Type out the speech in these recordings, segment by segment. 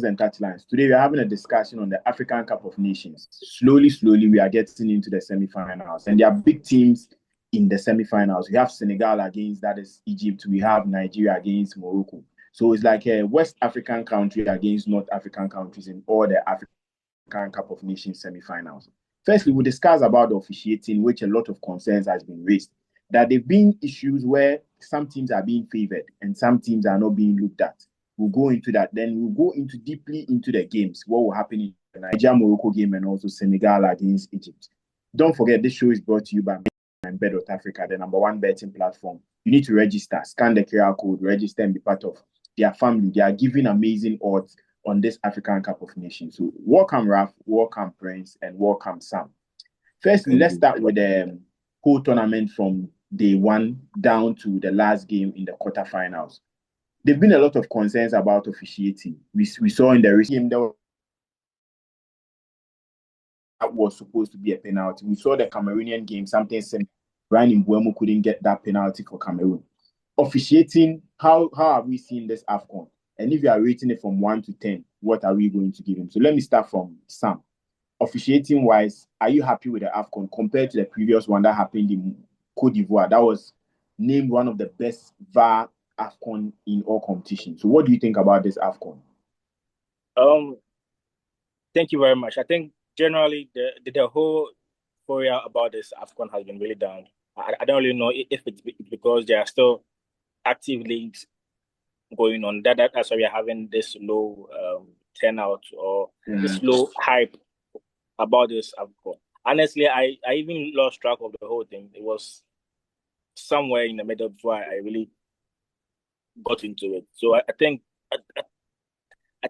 Voices and Touchlines. Today we're having a discussion on the African Cup of Nations. Slowly, we are getting into the semi-finals, and there are big teams in the semi-finals. We have Senegal against, that is Egypt. We have Nigeria against Morocco. So it's like a West African country against North African countries in all the African Cup of Nations semi-finals. Firstly, we'll discuss about the officiating, which a lot of concerns has been raised. That there have been issues where some teams are being favored and some teams are not being looked at. We'll go into that. Then we'll go deeply into the games, what will happen in the Nigeria-Morocco game and also Senegal against Egypt. Don't forget, this show is brought to you by Bet.Africa, the #1 betting platform. You need to register, scan the QR code, register and be part of their family. They are giving amazing odds on this African Cup of Nations. So welcome, Raf, welcome, Prince, and welcome, Sam. Firstly, let's start with the whole tournament from day one down to the last game in the quarterfinals. There've been a lot of concerns about officiating. We saw in the recent game that was supposed to be a penalty. We saw the Cameroonian game, something similar. Ryan Mbeumo couldn't get that penalty for Cameroon. Officiating, how have we seen this AFCON? And if you are rating it from 1 to 10, what are we going to give him? So let me start from Sam. Officiating wise, are you happy with the AFCON compared to the previous one that happened in Cote d'Ivoire? That was named one of the best VAR AFCON in all competitions. So what do you think about this AFCON? Thank you very much. I think generally the whole euphoria about this AFCON has been really down. I don't really know if it's because there are still active leagues going on. That's why we are having this low turnout or this low hype about this AFCON. Honestly, I even lost track of the whole thing. It was somewhere in the middle before I really got into it. So I think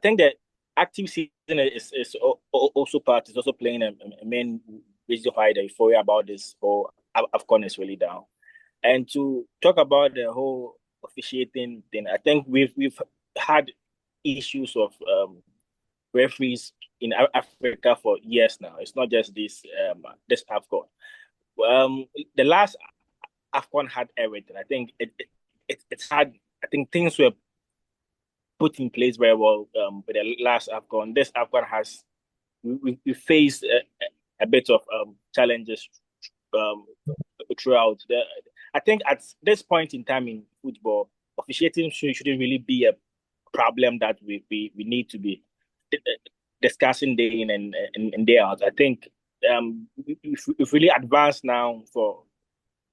that active season is also playing a main reason why the euphoria about this whole AFCON is really down. And to talk about the whole officiating thing, I think we've had issues of referees in Africa for years now. It's not just this AFCON. The last AFCON had everything. I think it's had. I think things were put in place very well with the last AFCON. This AFCON has we faced a bit of challenges throughout. I think at this point in time in football, officiating shouldn't really be a problem that we need to be discussing day in and day out. I think we've really advanced now for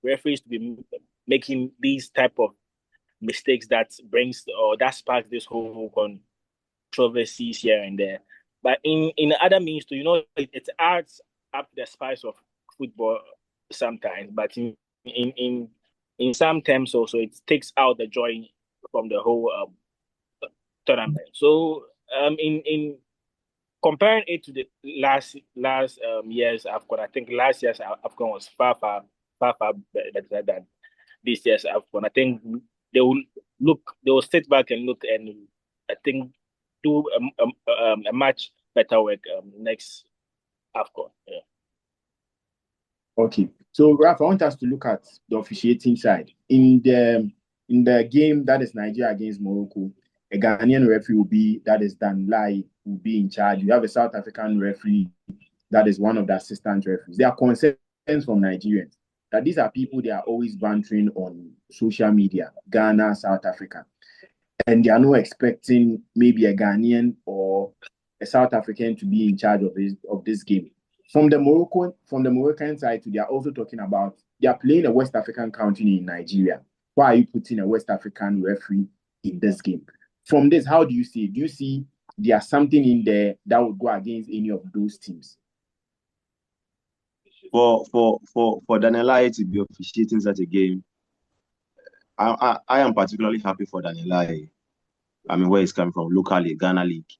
referees to be making these type of mistakes that brings or that sparks this whole controversies here and there. But in other means too, it adds up the spice of football sometimes. But in some terms also, it takes out the joy from the whole tournament. So in comparing it to the last year's AFCON, I think last year's AFCON was far better than this year's AFCON. I think they will sit back and look and I think do a much better work next AFCON. Yeah. Okay, so Raf, I want us to look at the officiating side. In the game that is Nigeria against Morocco, a Ghanaian referee that is Dan Lai, will be in charge. You have a South African referee that is one of the assistant referees. There are concerns from Nigerians that these are people they are always bantering on social media, Ghana, South Africa, and they are not expecting maybe a Ghanaian or a South African to be in charge of this game. From the Moroccan side, they are also talking about they are playing a West African country in Nigeria. Why are you putting a West African referee in this game? From this, how do you see it? Do you see there's something in there that would go against any of those teams? For Daniel Ai to be officiating such a game, I am particularly happy for Daniel Ai. I mean, where he's coming from, locally, Ghana League.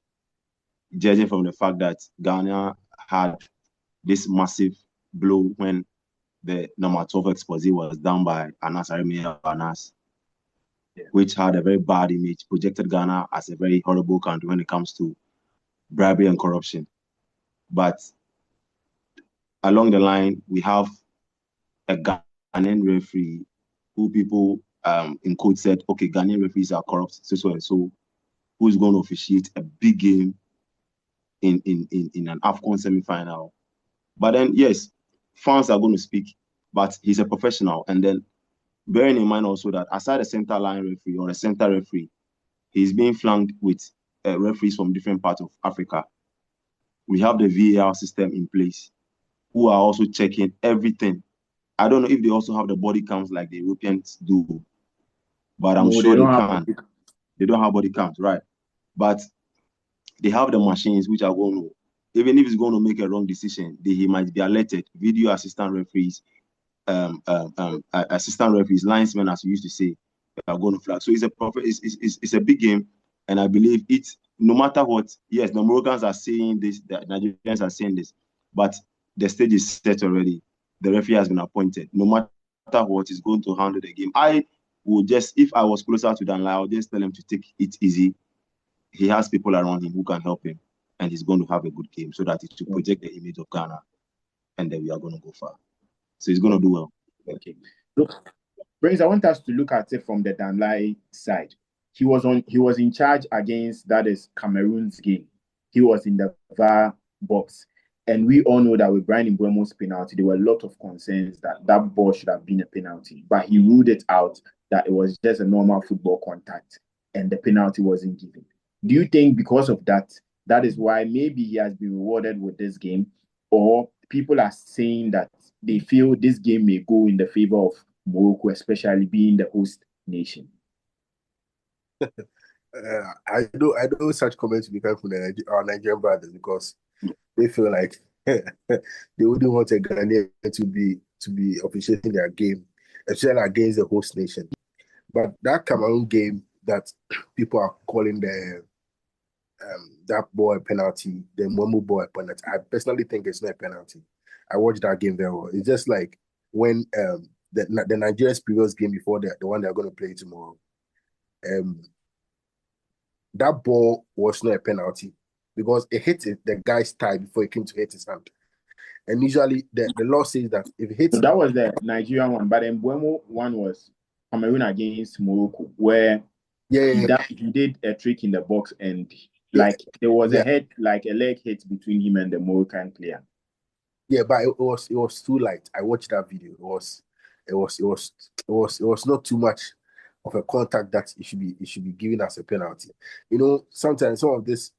Judging from the fact that Ghana had this massive blow when the number 12 Exposé was down by Anas Anas, which had a very bad image, projected Ghana as a very horrible country when it comes to bribery and corruption. But along the line, we have a Ghanaian referee who people in quote said, okay, Ghanaian referees are corrupt, so and so, who's going to officiate a big game in an AFCON semi-final. But then, yes, fans are going to speak, but he's a professional. And then bearing in mind also that aside a center line referee or a center referee, he's being flanked with referees from different parts of Africa. We have the VAR system in place, who are also checking everything. I don't know if they also have the body cams like the Europeans do, but I'm sure they can. They don't have body cams, right? But they have the machines which are going to, even if he's going to make a wrong decision, he might be alerted. Video assistant referees, linesmen, as we used to say, are going to flag. So it's a big game, and I believe it's no matter what. Yes, the Moroccans are saying this, the Nigerians are saying this, but the stage is set already. The referee has been appointed. No matter what, is going to handle the game. I would just, if I was closer to Danlai, I would just tell him to take it easy. He has people around him who can help him, and he's going to have a good game so that it will project the image of Ghana, and then we are going to go far. So he's going to do well. Okay. Look, Brains, I want us to look at it from the Danlai side. He was in charge against, that is, Cameroon's game. He was in the VAR box. And we all know that with Brian Mbeumo's penalty, there were a lot of concerns that that ball should have been a penalty. But he ruled it out that it was just a normal football contact and the penalty wasn't given. Do you think because of that, that is why maybe he has been rewarded with this game? Or people are saying that they feel this game may go in the favor of Morocco, especially being the host nation? I know such comments will be coming from our Nigerian brothers because they feel like they wouldn't want a Ghanaian to be officiating their game, especially against the host nation. But that Cameroon game that people are calling that ball a penalty, the Mbeumo ball a penalty, I personally think it's not a penalty. I watched that game very well. It's just like when the Nigeria's previous game before the one they're going to play tomorrow. That ball was not a penalty because it hit the guy's thigh before it came to hit his hand. And usually the law says that if it hits... So that was the Nigerian one, but the Mbeumo one was Cameroon against Morocco, where he did a trick in the box and there was a leg hit between him and the Moroccan player. Yeah, but it was too light. I watched that video. It was not too much of a contact that it should be given as a penalty. You know, sometimes some of these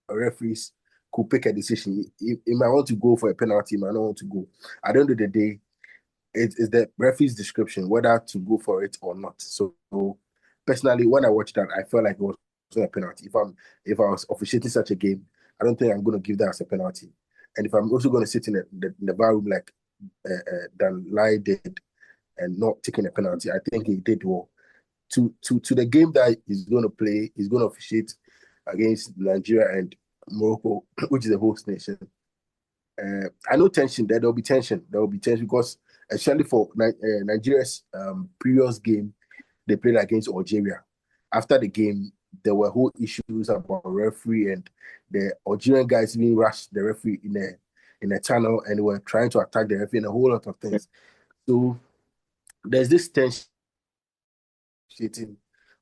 referees could pick a decision. He might want to go for a penalty, he might not want to go. At the end of the day, it is the referee's description whether to go for it or not. So personally, when I watched that, I felt like it was not a penalty. If I was officiating such a game, I don't think I'm going to give that as a penalty. And if I'm also going to sit in the bar room like Danlai did and not taking a penalty, I think he did well. To the game that he's going to play, he's going to officiate against Nigeria and Morocco, which is the host nation. I know tension. There will be tension. There will be tension because, especially for Nigeria's previous game, they played against Algeria. After the game, there were whole issues about referee and the Algerian guys being rushed the referee in a tunnel and were trying to attack the referee and a whole lot of things. So there's this tension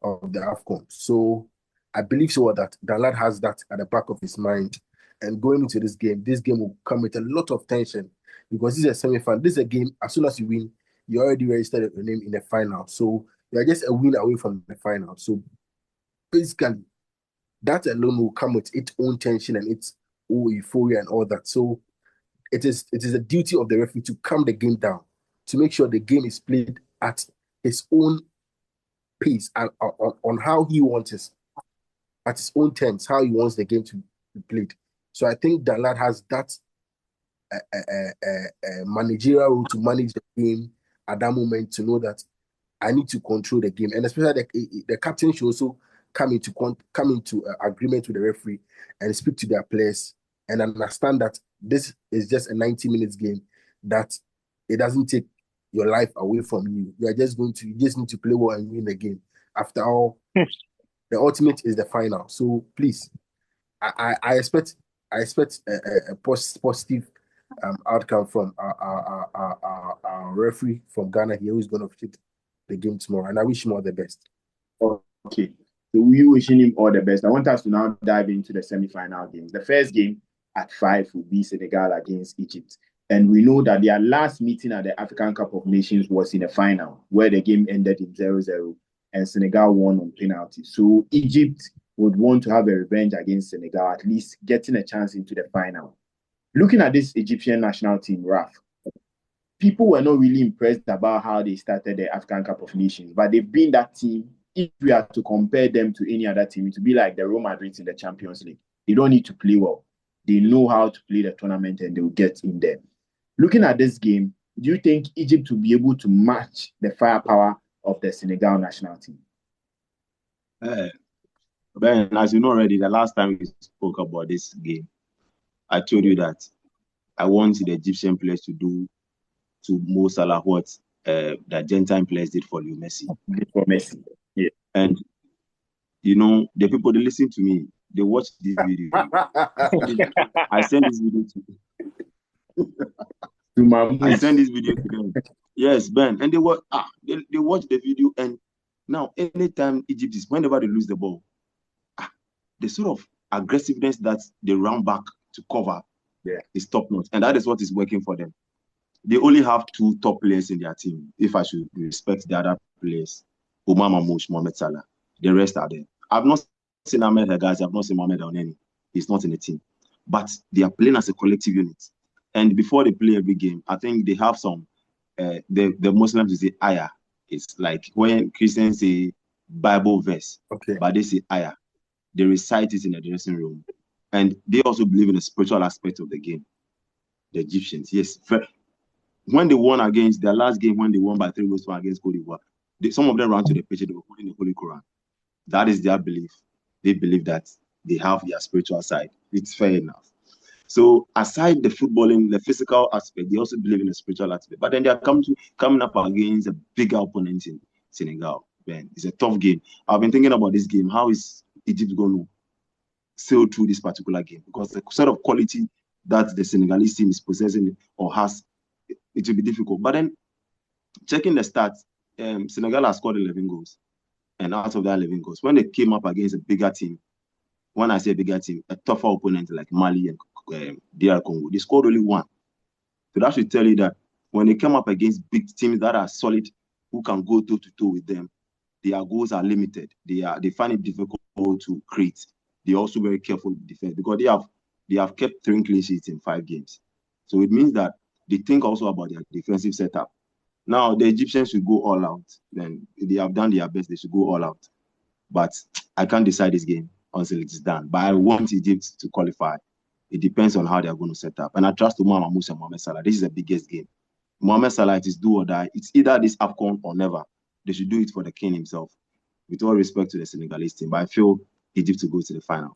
of the AFCON. So I believe so that Danlad has that at the back of his mind. And going into this game will come with a lot of tension because this is a semi-final. This is a game, as soon as you win, you already registered your name in the final. So you're just a win away from the final. So basically, that alone will come with its own tension and its own euphoria and all that. So it is a duty of the referee to calm the game down, to make sure the game is played at his own pace and on how he wants it, at his own terms, how he wants the game to be played. So I think Danlad has that managerial role to manage the game at that moment, to know that I need to control the game, and especially the captain should also come into agreement with the referee and speak to their players and understand that this is just a 90 minutes game, that it doesn't take your life away from you. You just need to play well and win the game. After all, the ultimate is the final. So please, I expect a positive outcome from our referee from Ghana here, who's going to fit the game tomorrow, and I wish him all the best. Okay. So we wishing him all the best. I want us to now dive into the semi-final games. The first game at 5 will be Senegal against Egypt. And we know that their last meeting at the African Cup of Nations was in a final, where the game ended in 0-0, and Senegal won on penalty. So Egypt would want to have a revenge against Senegal, at least getting a chance into the final. Looking at this Egyptian national team, Raf, people were not really impressed about how they started the African Cup of Nations, but they've been that team. If we are to compare them to any other team, it would be like the Real Madrid in the Champions League. They don't need to play well. They know how to play the tournament and they'll get in there. Looking at this game, do you think Egypt will be able to match the firepower of the Senegal national team? Ben, as you know already, the last time we spoke about this game, I told you that I want the Egyptian players to do to Mo Salah what the Argentine players did for Leo Messi. For Messi, yeah. And you know, the people they listen to me, they watch this video. I send this video to I send this video to them. Yes, Ben, and they watch the video, and now anytime Egypt is, whenever they lose the ball, the sort of aggressiveness that they run back to cover is top notch, and that is what is working for them. They only have 2 top players in their team. If I should respect the other players, Omar Mamouche, Mohamed Salah, the rest are there. I've not seen Ahmed Hegazi, I've not seen Mohamed Elneny. He's not in the team, but they are playing as a collective unit. And before they play every game, I think they have some. The Muslims say ayah. It's like when Christians say Bible verse, but they say ayah. They recite it in the dressing room, and they also believe in the spiritual aspect of the game. The Egyptians, yes. When they won against their last game, when they won by 3-1 against Cote d'Ivoire, some of them ran to the pitch. They were holding the Holy Quran. That is their belief. They believe that they have their spiritual side. It's fair enough. So aside the footballing, the physical aspect, they also believe in the spiritual aspect. But then they are coming up against a bigger opponent in Senegal. Man, it's a tough game. I've been thinking about this game. How is Egypt going to sail through this particular game? Because the sort of quality that the Senegalese team is possessing or has, it will be difficult. But then checking the stats, Senegal has scored 11 goals. And out of that 11 goals, when they came up against a bigger team, when I say bigger team, a tougher opponent like Mali and DR Congo, they scored only 1. So that should tell you that when they come up against big teams that are solid, who can go toe-to-toe with them, their goals are limited. They find it difficult to create. They're also very careful with defense because they have kept 3 clean sheets in 5 games. So it means that they think also about their defensive setup. Now, the Egyptians should go all out. Then they have done their best. They should go all out. But I can't decide this game until it's done. But I want Egypt to qualify. It depends on how they are going to set up. And I trust Omar Mamouche and Mohamed Salah. This is the biggest game. Mohamed Salah, it is do or die. It's either this AFCON or never. They should do it for the king himself. With all respect to the Senegalese team. But I feel Egypt to go to the final.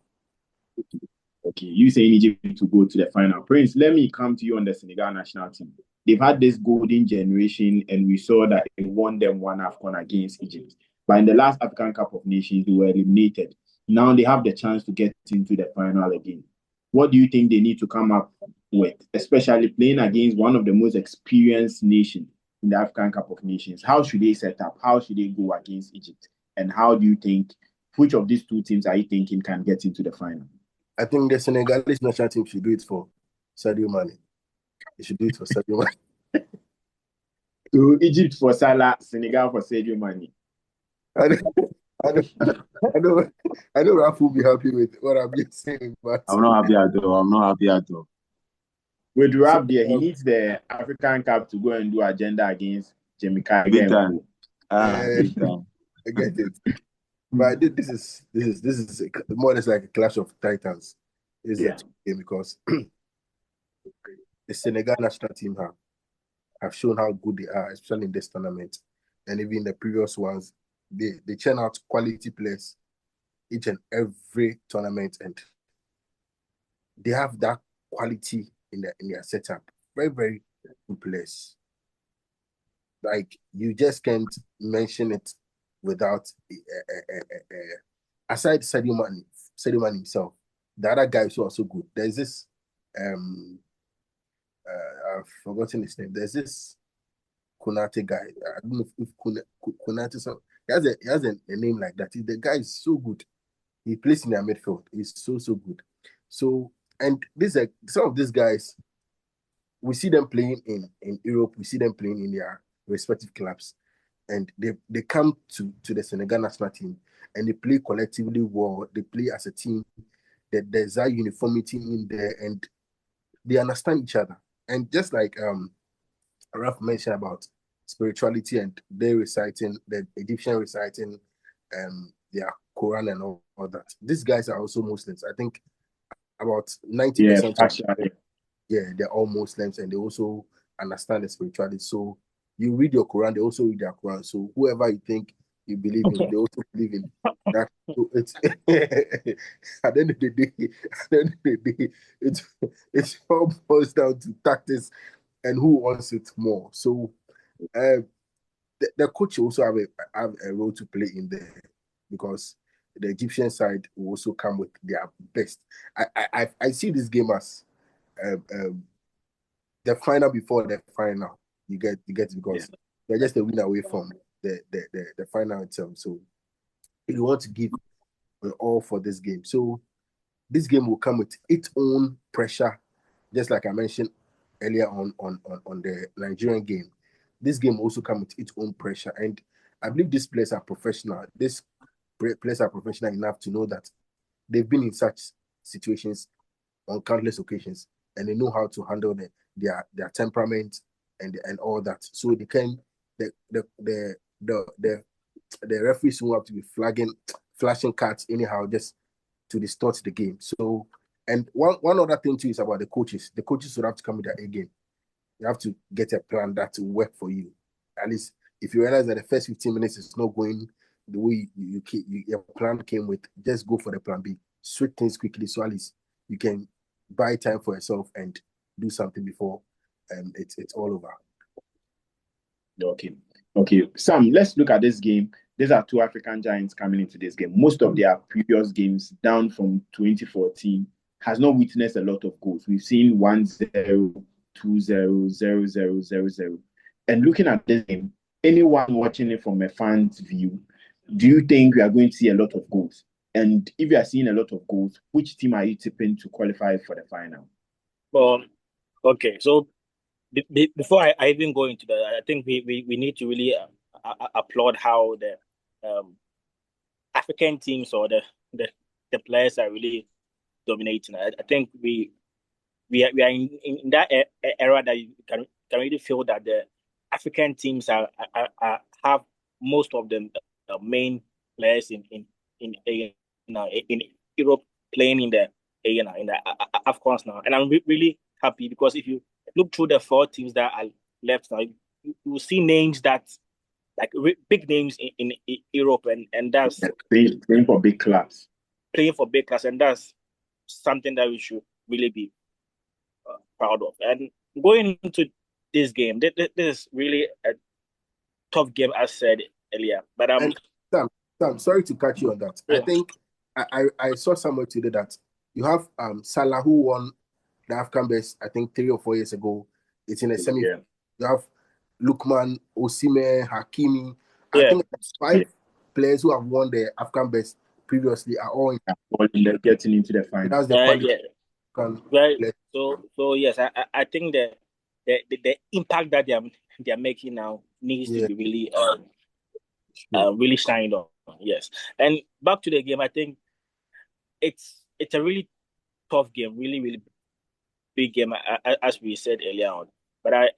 Okay, you saying Egypt to go to the final. Prince, let me come to you on the Senegal national team. They've had this golden generation, and we saw that they won them 1 AFCON against Egypt. But in the last African Cup of Nations, they were eliminated. Now they have the chance to get into the final again. What do you think they need to come up with, especially playing against one of the most experienced nations in the African Cup of Nations? How should they set up? How should they go against Egypt? And how do you think, which of these 2 teams are you thinking can get into the final? I think the Senegalese national team should do it for Sadio Mane. They should do it for Sadio Mane. So Egypt for Salah, Senegal for Sadio Mane. I know Raf will be happy with what I'm just saying, but I'm not happy at all. I'm not happy at all. With Raf there, he needs the African Cup to go and do agenda against Jamaica. Big time. Big time. I get it. But this is more or less like a clash of titans. It's a game because the Senegal national team have shown how good they are, especially in this tournament, and even the previous ones. They churn out quality players each and every tournament, and they have that quality in their setup. Very, very good players. Like, you just can't mention it without aside Sadio Mane himself. The other guy is also good. There's this I've forgotten his name. There's this Konate guy. I don't know if Konate. he has a name like that. The guy is so good. He plays in their midfield. He's so good. So, and this some of these guys, we see them playing in Europe. We see them playing in their respective clubs, and they come to the Senegal national team and they play collectively well. They play as a team. That there's that uniformity in there, and they understand each other. And just like Ralph mentioned about spirituality, and they reciting the Egyptian reciting their Quran and all that. These guys are also Muslims. I think about 90% they're all Muslims, and they also understand the spirituality. So you read your Quran, they also read their Quran. So whoever you think you believe in, they also believe in that. So it's at the end of the day, it all boils down to tactics and who wants it more. So the coach also have a role to play in there, because the Egyptian side will also come with their best. I see this game as the final before the final. You get because they're just a win away from the final itself. So you want to give all for this game. So this game will come with its own pressure, just like I mentioned earlier on the Nigerian game. This game also comes with its own pressure, and I believe these players are professional. These players are professional enough to know that they've been in such situations on countless occasions, and they know how to handle their temperament and all that. So they can the referees won't have to be flashing cards anyhow just to distort the game. So, and one other thing too is about the coaches. The coaches will have to come with their A game. You have to get a plan that will work for you. At least if you realize that the first 15 minutes is not going the way your plan came with, just go for the plan B. Switch things quickly, so at least you can buy time for yourself and do something before it's all over. Okay. Sam, let's look at this game. These are two African giants coming into this game. Most of their previous games, down from 2014, has not witnessed a lot of goals. We've seen 1-0, 2-0, 0-0, 0-0. And looking at this game, anyone watching it from a fan's view, do you think we are going to see a lot of goals? And if you are seeing a lot of goals, which team are you tipping to qualify for the final? Well, okay. So before I even go into that, I think we need to really applaud how the African teams or the players are really dominating. I think we are in that era that you can really feel that the African teams have most of the main players in Europe playing in the AFCONs now, and I'm really happy, because if you look through the 4 teams that are left now, you will see names that like big names in Europe, and that's playing for big clubs. And that's something that we should really be proud of. And going into this game, this is really a tough game, as said earlier. But Sam, sorry to catch you on that. Yeah. I think I saw somewhere today that you have Salah, who won the AFCON best, I think 3 or 4 years ago. It's in a semi. Yeah. You have Lukman, Osimhen, Hakimi. Yeah. I think 5 players who have won the AFCON best previously are all in getting into the final. That's the quality. Right. So yes, I think the impact that they are making now needs to be really really shined on. Yes. And back to the game, I think it's a really tough game, really big game, as we said earlier on. But I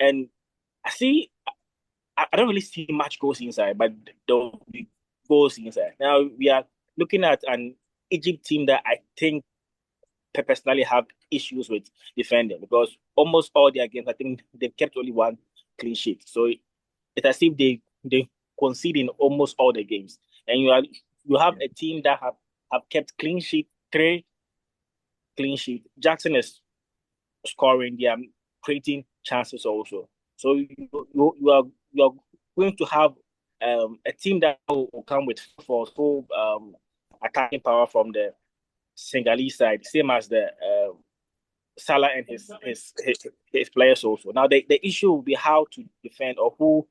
don't really see much goals inside, but there will be goals inside. Now we are looking at an Egypt team that I think personally have issues with defending, because almost all their games, I think they've kept only 1 clean sheet. So it's as if they concede in almost all the games. And you have a team that have kept clean sheet, 3 clean sheet. Jackson is scoring, they are creating chances also. So you are going to have a team that will come with full attacking power from the Senegalese side, same as the Salah and his players also. Now the issue will be how to defend, or who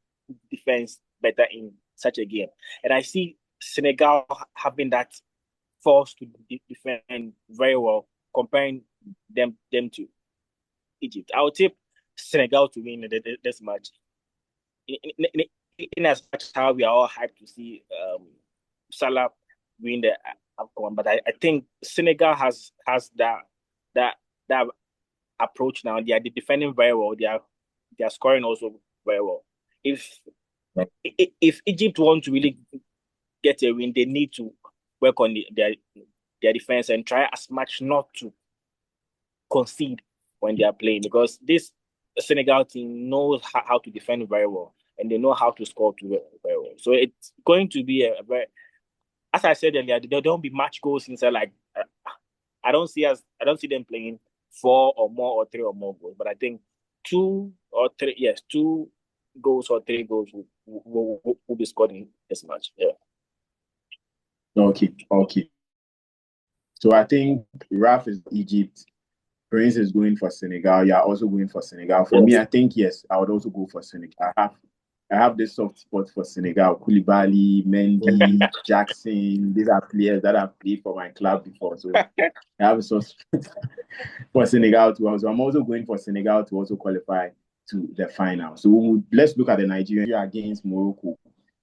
defends better in such a game. And I see Senegal having that force to defend very well, comparing them to Egypt. I would tip Senegal to win this match. In as much as how we are all hyped to see Salah win the AFCON, but I think Senegal has that approach now. They are defending very well. They are scoring also very well. If Egypt want to really get a win, they need to work on their defense and try as much not to concede when they are playing, because this Senegal team knows how to defend very well, and they know how to score very well. So it's going to be a very, as I said earlier, there don't be much goals inside. Like I don't see them playing 4 or more or 3 or more goals, but I think 2 or 3, yes, 2 goals or 3 goals will be scored in this match. Yeah. Okay. So I think Raf is Egypt. Prince is going for Senegal. You are also going for Senegal. For me, I think yes, I would also go for Senegal. I have this soft spot for Senegal. Koulibaly, Mendy, Jackson. These are players that have played for my club before. So I have a soft spot for Senegal too. So I'm also going for Senegal to also qualify to the final. So let's look at the Nigeria against Morocco.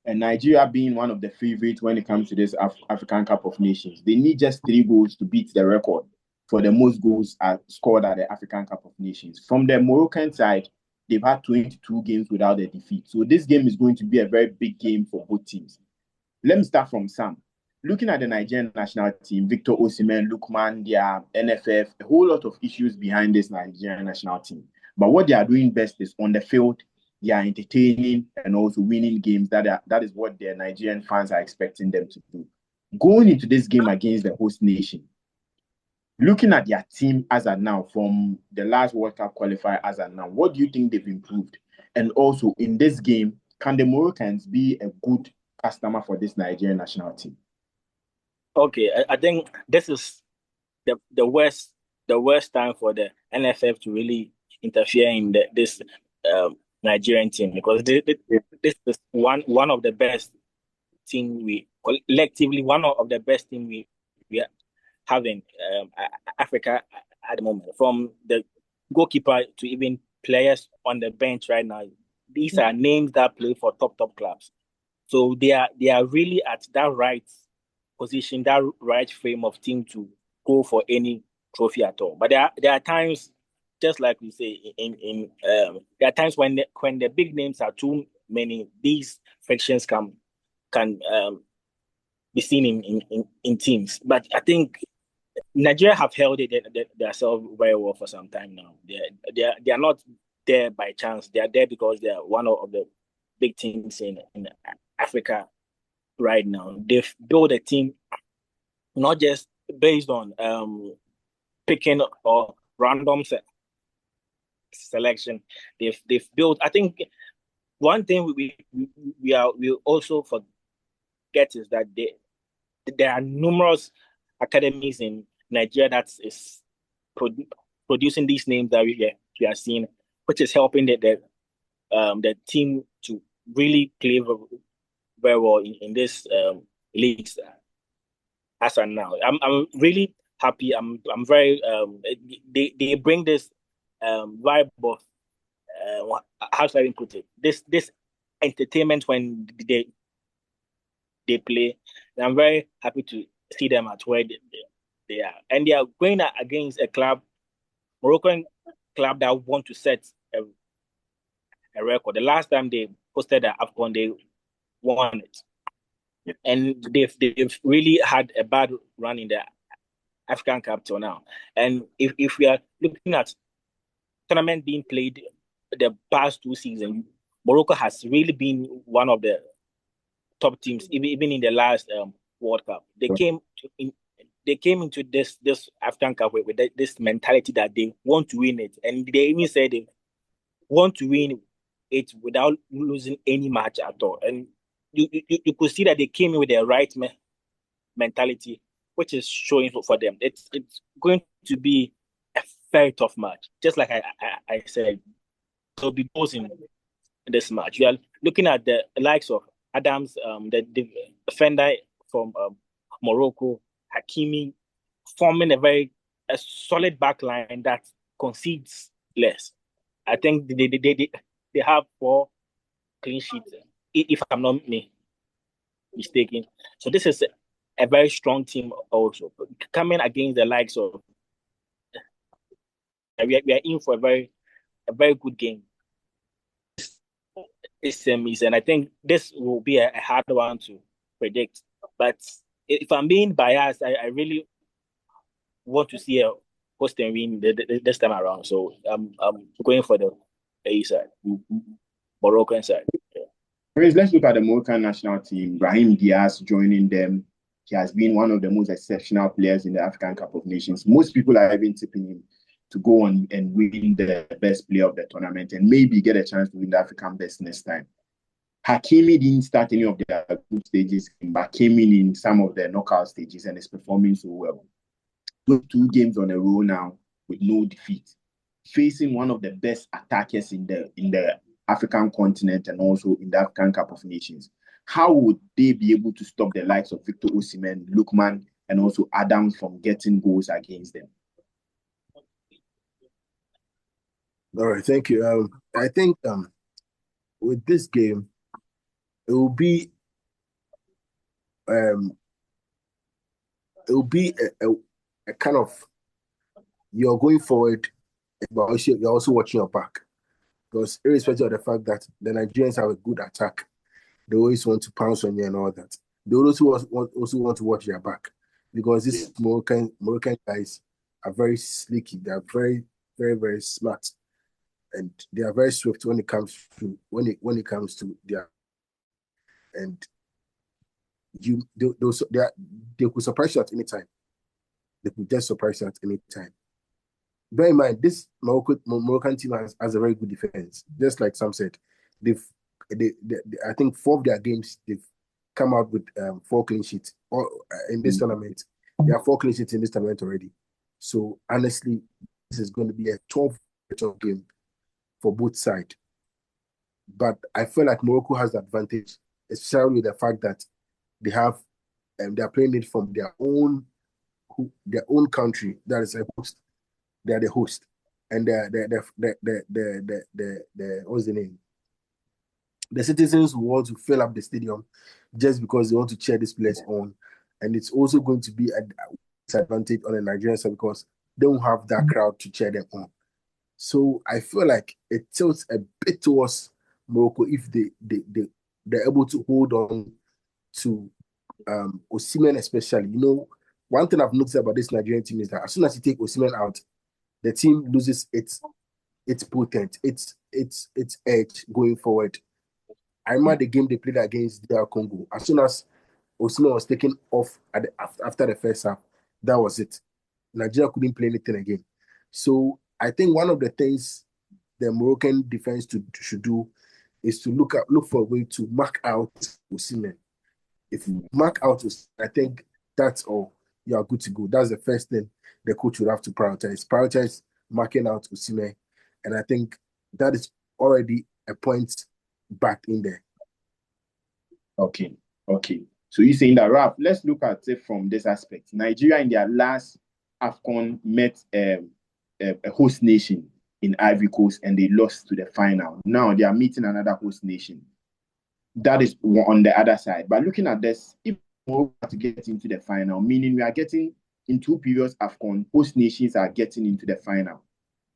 And Nigeria being one of the favorites when it comes to this African Cup of Nations. They need just 3 goals to beat the record for the most goals scored at the African Cup of Nations. From the Moroccan side, they've had 22 games without a defeat. So this game is going to be a very big game for both teams. Let me start from Sam. Looking at the Nigerian national team, Victor Osimhen, Lookman, their NFF, a whole lot of issues behind this Nigerian national team. But what they are doing best is on the field, they are entertaining and also winning games. That is what their Nigerian fans are expecting them to do. Going into this game against the host nation, looking at their team as of now, from the last World Cup qualifier as of now, what do you think they've improved? And also, in this game, can the Moroccans be a good customer for this Nigerian national team? Okay, I think this is the worst time for the NFF to really interfere in this Nigerian team, because this is one of the best team collectively, one of the best team we are having Africa at the moment, from the goalkeeper to even players on the bench right now. These are names that play for top clubs. So they are really at that right position, that right frame of team to go for any trophy at all. But there are times, just like we say, there are times when the big names are too many, these frictions can be seen in teams. But I think Nigeria have held it themselves very well for some time now. They are not there by chance. They are there because they are one of the big teams in Africa right now. They've built a team not just based on picking or random selection. They've built. I think one thing we also forget is that there are numerous academies in Nigeria that is producing these names that we are seeing, which is helping the team to really play very well in this leagues as of now. I'm really happy. I'm very they bring this vibe of how should I put it? This entertainment when they play. And I'm very happy to see them at where they are. And they are going against a Moroccan club that want to set a record. The last time they hosted the AFCON, they won it. Yeah. And they've really had a bad run in the African Cup till now. And if we are looking at tournament being played the past 2 seasons, Morocco has really been one of the top teams, even in the last World Cup. They came into this African Cup with this mentality that they want to win it, and they even said they want to win it without losing any match at all. And you could see that they came in with the right mentality, which is showing for them. It's going to be a very tough match, just like I said. There'll be goals in this match. We are looking at the likes of Adams, the defender from Morocco, Hakimi, forming a solid back line that concedes less. I think they have 4 clean sheets, if I'm not mistaken. So this is a very strong team also. Coming against the likes of, we are in for a very good game. SMEs, and I think this will be a hard one to predict. But if I'm being biased, I really want to see a host and win this time around. So I'm going for the A side, Moroccan side. Yeah. Let's look at the Moroccan national team. Brahim Diaz joining them. He has been one of the most exceptional players in the African Cup of Nations. Most people are even tipping him to go on and win the best player of the tournament and maybe get a chance to win the African best next time. Hakimi didn't start any of the group stages, but came in some of the knockout stages and is performing so well. 2 games on a row now with no defeat, facing one of the best attackers in the African continent and also in the African Cup of Nations. How would they be able to stop the likes of Victor Osimhen, Lookman, and also Adams from getting goals against them? All right, thank you. I think with this game, it will be a kind of, you're going forward, but you're also watching your back, because irrespective of the fact that the Nigerians have a good attack, they always want to pounce on you and all that. They also want to watch their back, because these Moroccan guys are very sneaky. They are very, very, very smart, and they are very swift when it comes to their, and they could surprise you at any time. They could just surprise you at any time. Bear in mind, this Moroccan team has a very good defense. Just like Sam said, I think 4 of their games they've come out with 4 clean sheets. Or in this tournament, there are 4 clean sheets in this tournament already. So honestly, this is going to be a tough game for both sides. But I feel like Morocco has the advantage, especially with the fact that they are playing it from their own country. That is a host. They are the host, and the what's the name? The citizens want to fill up the stadium just because they want to cheer this place on, and it's also going to be a disadvantage on the Nigerian side because they don't have that crowd to cheer them on. So I feel like it tilts a bit towards Morocco if they're able to hold on to Osimhen especially. You know, one thing I've noticed about this Nigerian team is that as soon as you take Osimhen out, the team loses its potent, its edge going forward. I remember the game they played against DR Congo. As soon as Osimhen was taken off after the first half, that was it. Nigeria couldn't play anything again. So I think one of the things the Moroccan defense should do is to look for a way to mark out Osimhen. If you mark out Osimhen, I think that's all. You are good to go. That's the first thing the coach would have to prioritize. Prioritize marking out Osimhen, and I think that is already a point back in there. Okay. So you're saying that, Raf, let's look at it from this aspect. Nigeria in their last AFCON met a host nation in Ivory Coast and they lost to the final. Now they are meeting another host nation. That is on the other side. But looking at this, if we were to get into the final, meaning we are getting in 2 previous AFCON, host nations are getting into the final.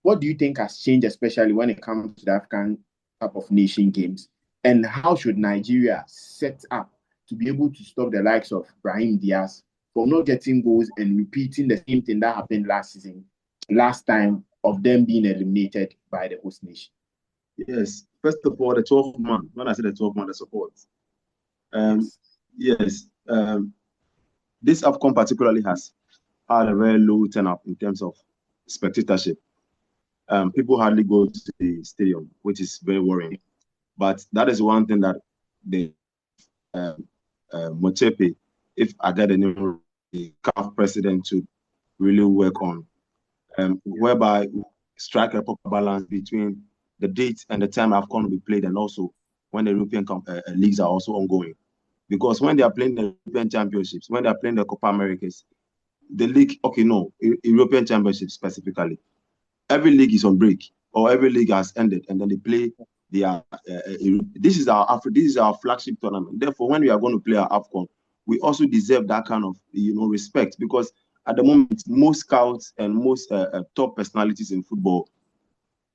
What do you think has changed, especially when it comes to the African Cup of Nation games? And how should Nigeria set up to be able to stop the likes of Brahim Diaz from not getting goals and repeating the same thing that happened last time of them being eliminated by the host nation? Yes. First of all, the 12th man. When I say the 12th man, the support. Yes. This AFCON particularly has had a very low turnout in terms of spectatorship. People hardly go to the stadium, which is very worrying. But that is one thing that the Motepe, if I get the new CAF president, to really work on, whereby strike a proper balance between the date and the time AFCON will be played, and also when the European leagues are also ongoing. Because when they are playing the European Championships, when they are playing the Copa Americas, the league, European Championships specifically, every league is on break or every league has ended, and then they play their. This is our flagship tournament. Therefore, when we are going to play our AFCON, we also deserve that kind of respect, because at the moment, most scouts and most top personalities in football,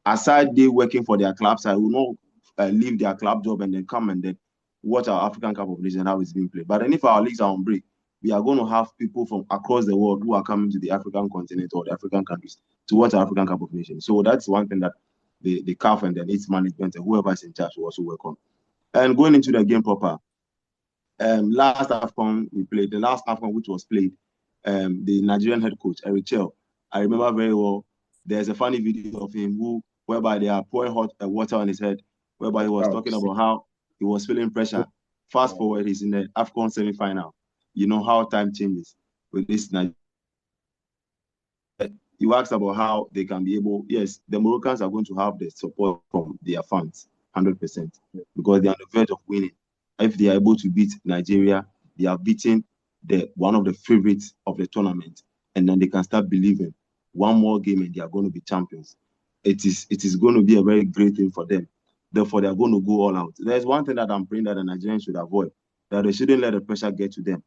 aside they working for their clubs, I will not leave their club job and then come and then watch our African Cup of Nations, how it's being played. But then if our leagues are on break, we are going to have people from across the world who are coming to the African continent or the African countries to watch our African Cup of Nations. So that's one thing that the CAF and then its management and whoever is in charge will also work on. And going into the game proper, last AFCON we played, the last AFCON which was played, the Nigerian head coach, Eric Chell, I remember very well, there's a funny video of him whereby they are pouring hot water on his head, whereby he was talking about how he was feeling pressure. Fast forward, he's in the AFCON semi-final. You know how time changes with this. You asked about how they can be able. Yes, the Moroccans are going to have the support from their fans, 100%, because they are on the verge of winning. If they are able to beat Nigeria, they are beating one of the favorites of the tournament, and then they can start believing one more game and they are going to be champions. It is going to be a very great thing for them. Therefore, they are going to go all out. There's one thing that I'm praying that the Nigerians should avoid, that they shouldn't let the pressure get to them.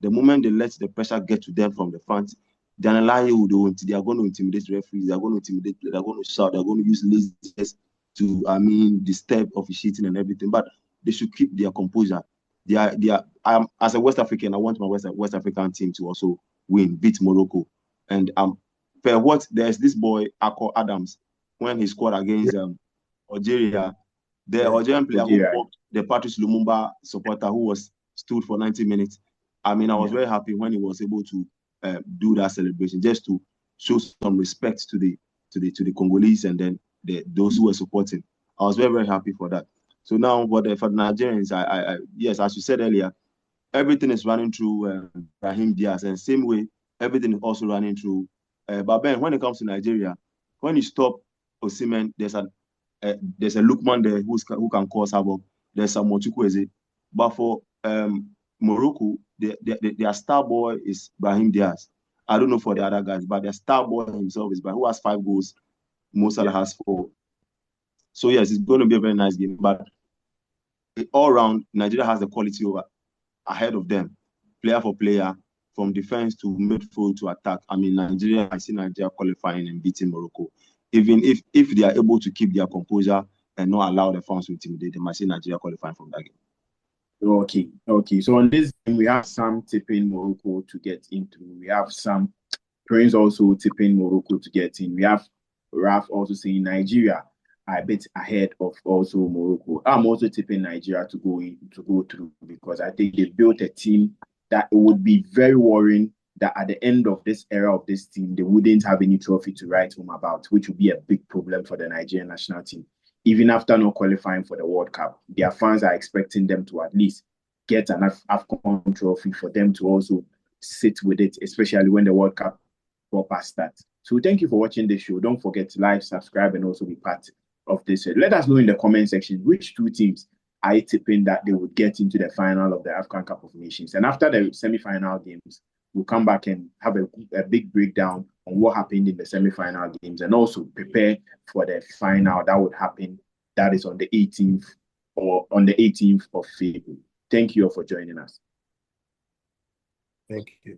The moment they let the pressure get to them from the fans, they are going to intimidate referees, they are going to intimidate, they are going to shout, they are going to use laziness to, disturb officiating and everything. But they should keep their composure. As a West African, I want my West African team to also beat Morocco. And there's this boy, Akko Adams, when he scored against Algeria, the Algerian player who mocked the Patrice Lumumba supporter who stood for 90 minutes. I was very happy when he was able to do that celebration, just to show some respect to the Congolese and then those who were supporting. I was very, very happy for that. So now for the Nigerians, yes, as you said earlier, everything is running through Brahim Diaz, and same way everything is also running through. But Ben, when it comes to Nigeria, when you stop Osimhen, there's a Lookman there who can cause havoc. There's some Mochukwueze. But for Morocco, their star boy is Brahim Diaz. I don't know for the other guys, but their star boy himself is Brahim, who has 5 goals. Mo Salah has 4. So yes, it's going to be a very nice game. But all round, Nigeria has the quality ahead of them, player for player, from defense to midfield to attack. I see Nigeria qualifying and beating Morocco. Even if they are able to keep their composure and not allow the fans to intimidate them, I see Nigeria qualifying from that game. Okay. So on this game, we have Sam tipping Morocco to get into. We have Sam Prince also tipping Morocco to get in. We have Raf also saying Nigeria are a bit ahead of also Morocco. I'm also tipping Nigeria to go through, because I think they built a team that it would be very worrying that at the end of this era of this team, they wouldn't have any trophy to write home about, which would be a big problem for the Nigerian national team. Even after not qualifying for the World Cup, their fans are expecting them to at least get an AFCON trophy for them to also sit with it, especially when the World Cup proper starts. So thank you for watching this show. Don't forget to like, subscribe, and also be part of this. Let us know in the comment section which 2 teams are you tipping that they would get into the final of the AFCON Cup of Nations. And after the semi-final games, we'll come back and have a big breakdown on what happened in the semi-final games, and also prepare for the final that would happen. That is on the 18th of February. Thank you all for joining us. Thank you.